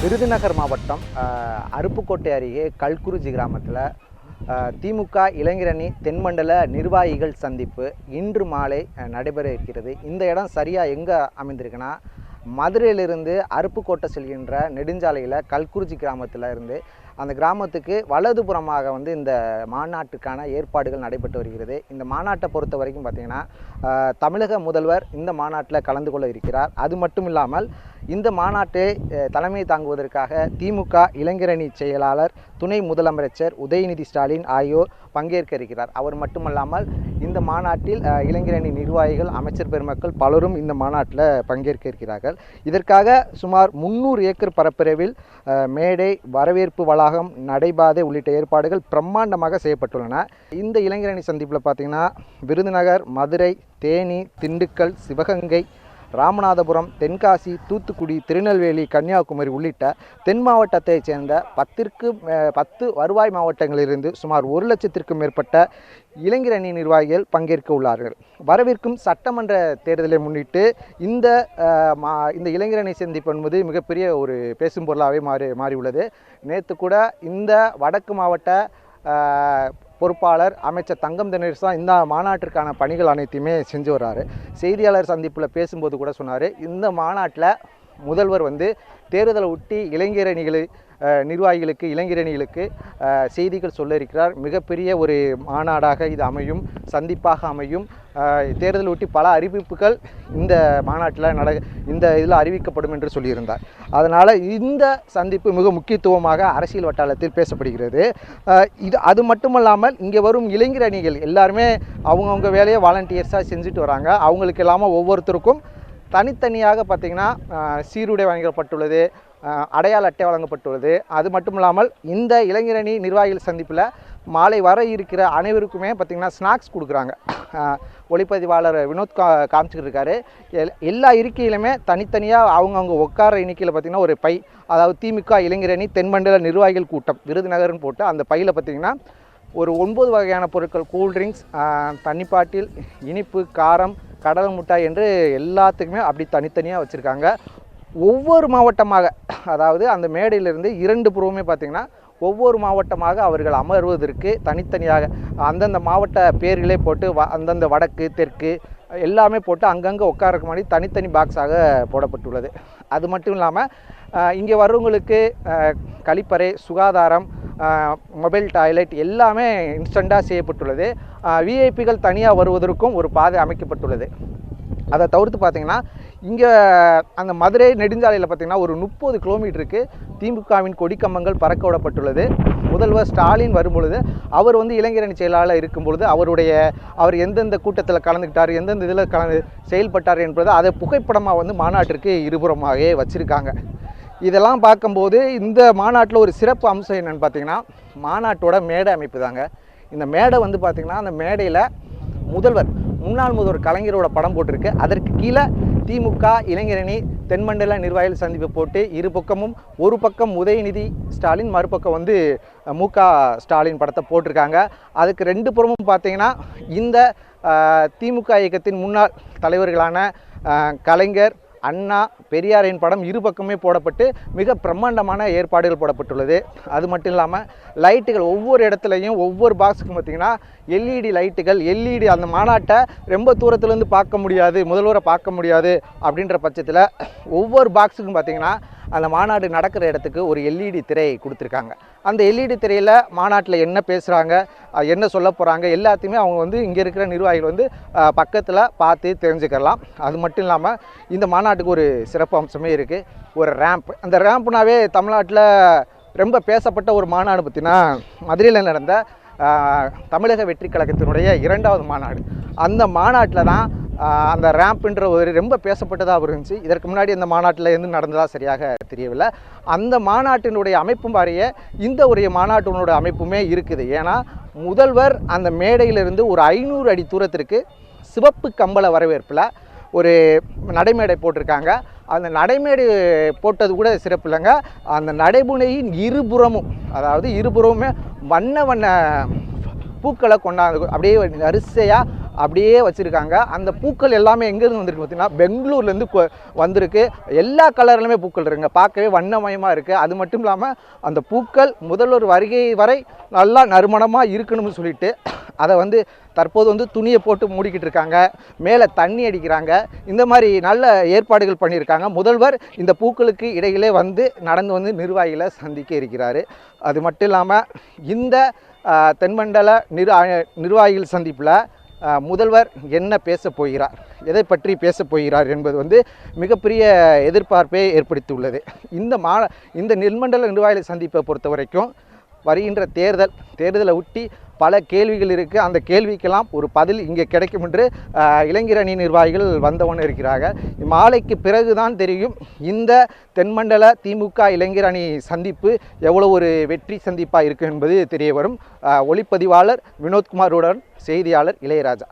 விருதுநகர் மாவட்டம் அருப்புக்கோட்டை அருகே கல்குறிச்சி கிராமத்தில் திமுக இளைஞரணி தென்மண்டல நிர்வாகிகள் சந்திப்பு இன்று மாலை நடைபெற இருக்கிறது. இந்த இடம் சரியாக எங்கே அமைந்திருக்குன்னா, மதுரையிலிருந்து அருப்புக்கோட்டை செல்கின்ற நெடுஞ்சாலையில் கல்குறிச்சி கிராமத்தில் இருந்து அந்த கிராமத்துக்கு வலதுபுறமாக இந்த மாநாட்டுக்கான ஏற்பாடுகள் நடைபெற்று வருகிறது. இந்த மாநாட்டை பொறுத்த வரைக்கும் பார்த்திங்கன்னா, தமிழக முதல்வர் இந்த மாநாட்டில் கலந்து கொள்ள இருக்கிறார். அது மட்டும் இல்லாமல் இந்த மாநாட்டை தலைமை தாங்குவதற்காக திமுக இளைஞரணி செயலாளர், துணை முதலமைச்சர் உதயநிதி ஸ்டாலின் ஆகியோர் பங்கேற்க இருக்கிறார். அவர் மட்டுமல்லாமல் இந்த மாநாட்டில் இளைஞரணி நிர்வாகிகள், அமைச்சர் பெருமக்கள் பலரும் இந்த மாநாட்டில் பங்கேற்க இருக்கிறார்கள். இதற்காக சுமார் 300 ஏக்கர் பரப்பளவில் மேடை, வரவேற்பு வளாகம், நடைபாதை உள்ளிட்ட ஏற்பாடுகள் பிரம்மாண்டமாக செய்யப்பட்டுள்ளன. இந்த இளைஞரணி சந்திப்பில் பார்த்திங்கன்னா, விருதுநகர், மதுரை, தேனி, திண்டுக்கல், சிவகங்கை, ராமநாதபுரம், தென்காசி, தூத்துக்குடி, திருநெல்வேலி, கன்னியாகுமரி உள்ளிட்ட தென் மாவட்டத்தைச் சேர்ந்த 10 வருவாய் மாவட்டங்களிலிருந்து சுமார் 1 லட்சத்திற்கும் மேற்பட்ட இளைஞரணி நிர்வாகிகள் பங்கேற்க உள்ளார்கள். வரவிருக்கும் சட்டமன்ற தேர்தலை முன்னிட்டு இந்த இளைஞரணி சந்திப்பு என்பது மிகப்பெரிய ஒரு பேசும் பொருளாகவே மாறியுள்ளது. நேற்று கூட இந்த வடக்கு மாவட்ட பொறுப்பாளர் அமைச்சர் தங்கம் தென்னரசு இந்த மாநாட்டிற்கான பணிகள் அனைத்தையுமே செஞ்சு வர்றாரு. செய்தியாளர் சந்திப்பில் பேசும்போது கூட சொன்னார், இந்த மாநாட்டில் முதல்வர் தேர்தலை ஒட்டி இளைஞரணிகளுக்கு செய்திகள் சொல்ல இருக்கிறார். மிகப்பெரிய ஒரு மாநாடாக இது அமையும், சந்திப்பாக அமையும். தேர்தல் ஒட்டி பல அறிவிப்புகள் இந்த மாநாட்டில் இந்த இதில் அறிவிக்கப்படும் என்று சொல்லியிருந்தார். அதனால் இந்த சந்திப்பு மிக முக்கியத்துவமாக அரசியல் வட்டாரத்தில் பேசப்படுகிறது. அது மட்டுமல்லாமல் இங்கே வரும் இளைஞரணிகள் எல்லாருமே அவங்கவுங்க வேலையை வாலண்டியர்ஸாக செஞ்சுட்டு வராங்க. அவங்களுக்கு இல்லாமல் ஒவ்வொருத்தருக்கும் தனித்தனியாக பார்த்திங்கன்னா சீருடை வழங்கப்பட்டுள்ளது, அடையாள அட்டை வழங்கப்பட்டுள்ளது. அது மட்டும் இல்லாமல் இந்த இளைஞரணி நிர்வாகிகள் சந்திப்பில் மாலை வர இருக்கிற அனைவருக்குமே பார்த்திங்கன்னா ஸ்நாக்ஸ் கொடுக்குறாங்க. ஒளிப்பதிவாளர் வினோத் காமிச்சிக்கிட்டு இருக்காரு. எல்லா இருக்கையிலுமே தனித்தனியாக அவங்கவுங்க உட்கார எண்ணிக்கையில் பார்த்திங்கன்னா ஒரு பை, அதாவது திமுக இளைஞரணி தென்மண்டல நிர்வாகிகள் கூட்டம் விருதுநகர்னு போட்டு அந்த பையில் பார்த்திங்கன்னா ஒரு 9 வகையான பொருட்கள், கூல்ட்ரிங்க்ஸ், தண்ணி பாட்டில், இனிப்பு, காரம், கடல் மிட்டாய் என்று எல்லாத்துக்குமே அப்படி தனித்தனியாக வச்சுருக்காங்க. ஒவ்வொரு மாவட்டமாக, அதாவது அந்த மேடையிலிருந்து 2 புறவுமே பார்த்திங்கன்னா ஒவ்வொரு மாவட்டமாக அவர்கள் அமர்வதற்கு தனித்தனியாக அந்தந்த மாவட்ட பேர்களே போட்டு அந்தந்த வடக்கு, தெற்கு எல்லாமே போட்டு அங்கங்கே உட்காரக்கு மாதிரி தனித்தனி பாக்ஸாக போடப்பட்டுள்ளது. அது மட்டும் இல்லாமல் இங்கே வர்றவங்களுக்கு கழிப்பறை, சுகாதாரம், மொபைல் டாய்லெட் எல்லாமே இன்ஸ்டண்ட்டாக செய்யப்பட்டுள்ளது. விஐபிகள் தனியாக வருவதற்கும் ஒரு பாதை அமைக்கப்பட்டுள்ளது. அதை தவிர்த்து பார்த்திங்கன்னா இங்கே அந்த மதுரை நெடுஞ்சாலையில் பார்த்திங்கன்னா ஒரு 30 கிலோமீட்டருக்கு திமுகவின் கொடிக்கம்பங்கள் பறக்க விடப்பட்டுள்ளது. முதல்வர் ஸ்டாலின் வரும்பொழுது அவர் இளைஞரணி செயலாளர் இருக்கும் பொழுது அவர் எந்தெந்த கூட்டத்தில் கலந்துக்கிட்டார், எந்தெந்த இதில் செயல்பட்டார் என்பது அதை புகைப்படமாக மாநாட்டிற்கு இருபுறமாகவே வச்சுருக்காங்க. இதெல்லாம் பார்க்கும்போது இந்த மாநாட்டில் ஒரு சிறப்பு அம்சம் என்னென்னு பார்த்திங்கன்னா, மாநாட்டோட மேடை அமைப்பு தாங்க. இந்த மேடை பார்த்திங்கன்னா அந்த மேடையில் முன்னாள் முதல்வர் கலைஞரோட படம் போட்டிருக்கு. அதற்கு கீழே திமுக இளைஞரணி தென்மண்டல நிர்வாகிகள் சந்திப்பு போட்டு இரு பக்கமும், ஒரு பக்கம் உதயநிதி ஸ்டாலின், மறுபக்கம் மு.க. ஸ்டாலின் படத்தை போட்டிருக்காங்க. அதுக்கு 2 புறமும் பார்த்திங்கன்னா இந்த திமுக இயக்கத்தின் முன்னாள் தலைவர்களான கலைஞர், அண்ணா, பெரியாரின் படம் இரு பக்கமே போடப்பட்டு மிக பிரம்மாண்டமான ஏற்பாடுகள் போடப்பட்டுள்ளது. அது மட்டும் இல்லாமல் லைட்டுகள் ஒவ்வொரு இடத்துலையும் ஒவ்வொரு பாக்ஸுக்கும் பார்த்திங்கன்னா எல்இடி லைட்டுகள், அந்த மாநாட்டை ரொம்ப தூரத்துலேருந்து பார்க்க முடியாது, முதல்வரை பார்க்க முடியாது அப்படின்ற பட்சத்தில் ஒவ்வொரு பாக்ஸுக்கும் பார்த்திங்கன்னா அந்த மாநாடு நடக்கிற இடத்துக்கு ஒரு எல்இடி திரை கொடுத்துருக்காங்க. அந்த எல்இடி திரையில் மாநாட்டில் என்ன பேசுகிறாங்க, என்ன சொல்ல போகிறாங்க எல்லாத்தையுமே அவங்க இங்கே இருக்கிற நிர்வாகிகள் பக்கத்தில் பார்த்து தெரிஞ்சுக்கலாம். அது மட்டும் இல்லாமல் இந்த மாநாட்டுக்கு ஒரு சிறப்பு அம்சமே இருக்குது, ஒரு ரேம்ப். அந்த ரேம்ப்னாவே தமிழ்நாட்டில் ரொம்ப பேசப்பட்ட ஒரு மாநாடு பார்த்திங்கன்னா மதுரையில் நடந்த தமிழக வெற்றி கழகத்தினுடைய 2வது மாநாடு. அந்த மாநாட்டில் தான் அந்த ரேம்ப்ன்ற ஒரு ரொம்ப பேசப்பட்டதாக இருந்துச்சு. இதற்கு முன்னாடி அந்த மாநாட்டில் நடந்ததாக சரியாக தெரியவில்லை. அந்த மாநாட்டினுடைய அமைப்பும் பாரிய இந்த ஒரு மாநாட்டினுடைய அமைப்புமே இருக்குது. ஏன்னா முதல்வர் அந்த மேடையிலிருந்து ஒரு 500 அடி தூரத்திற்கு சிவப்பு கம்பள வரவேற்பில் ஒரு நடைமேடை போட்டிருக்காங்க. அந்த நடைமேடை போட்டது கூட சிறப்பு இல்லைங்க. அந்த நடைமுனையின் இருபுறமுமே வண்ண பூக்களை கொண்டாந்து அப்படியே வரிசையாக அப்படியே வச்சுருக்காங்க. அந்த பூக்கள் எல்லாமே எங்கேருந்து வந்திருக்கு பார்த்தீங்கன்னா பெங்களூர்லேருந்து வந்திருக்கு. எல்லா கலர்லையுமே பூக்கள் இருக்குங்க, பார்க்கவே வண்ணமயமாக இருக்குது. அது மட்டும் இல்லாமல் அந்த பூக்கள் முதல்வர் வருகை வரை நல்லா நறுமணமாக இருக்கணும்னு சொல்லிட்டு அதை வந்து தற்போது வந்து துணியை போட்டு மூடிக்கிட்டு இருக்காங்க, மேலே தண்ணி அடிக்கிறாங்க. இந்த மாதிரி நல்ல ஏற்பாடுகள் பண்ணியிருக்காங்க. முதல்வர் இந்த பூக்களுக்கு இடையிலே வந்து நடந்து வந்து நிர்வாகிகளை சந்திக்க இருக்கிறார். அது மட்டும் இல்லாமல் இந்த தென்மண்டல நிர்வாகிகள் சந்திப்பில் முதல்வர் என்ன பேச போகிறார், எதை பற்றி பேச போகிறார் என்பது வந்து மிகப்பெரிய எதிர்பார்ப்பை ஏற்படுத்தியுள்ளது. இந்த தென்மண்டல நிர்வாகிகள் சந்திப்பை பொறுத்த வரைக்கும் வருகின்ற தேர்தலை ஒட்டி பல கேள்விகள் இருக்குது. அந்த கேள்விக்கெல்லாம் ஒரு பதில் இங்கே கிடைக்கும் என்று இளைஞர் அணி நிர்வாகிகள் வந்தவன் இருக்கிறார்கள். மாலைக்கு பிறகுதான் தெரியும் இந்த தென்மண்டல திமுக இளைஞர் அணி சந்திப்பு எவ்வளோ ஒரு வெற்றி சந்திப்பாக இருக்குது என்பது தெரிய வரும். ஒளிப்பதிவாளர் வினோத்குமாருடன் செய்தியாளர் இளையராஜா.